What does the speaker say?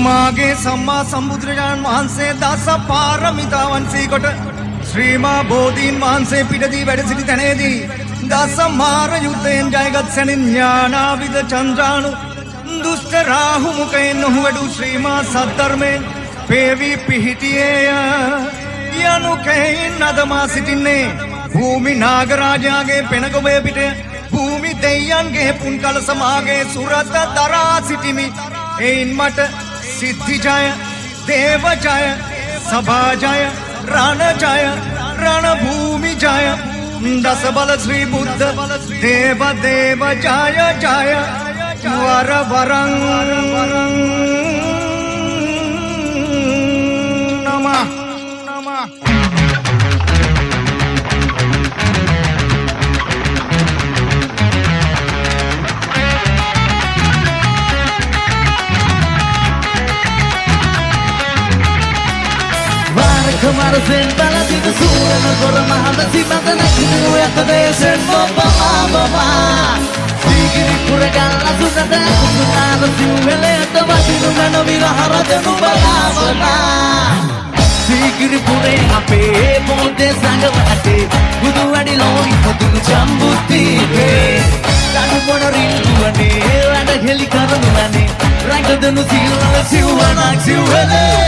මාගේ සම්මා සම්බුදුරජාණන් වහන්සේ දස පාරමිතාවන් සීකොට ශ්‍රීමා බෝධීන් වහන්සේ පිටදී වැඩ සිටි තැනේදී දස මාර යුද්ධයෙන් ජයගත් සැනින් ඥානාවිද චන්ද්‍රාණු දුෂ්ට රාහු මුඛයෙන් නොහු වැඩූ ශ්‍රීමා සද්ධර්මයෙන් පේවී පිහිටියේය යනු කැයින් අදමා සිටින්නේ භූමි නාගරාජයාගේ පෙනගොබය පිටය භූමි දෙයයන්ගේ පුන් කලසමාගේ සුරත දරා සිටිමි එයින් මට සිද්ධි ජය දේව ජය සභා ජය රණ ජය රණ භූමි ජය දස බල ශ්‍රී බුද්ධ දේව දේව ජය ජය වර වරං නමः Kemarin balas itu sudah negara mahal si mata itu yang kedesen mama mama Sikiri kurang langsung ada kusunan si wele atau masih nunggu nabi raharat nunggu lama Sikiri kurang ape monte sangga mati budu adi lori budu jambuti Lalu mana rindu ane ada heli karena ane Rangka denu siwa siwa nak siwele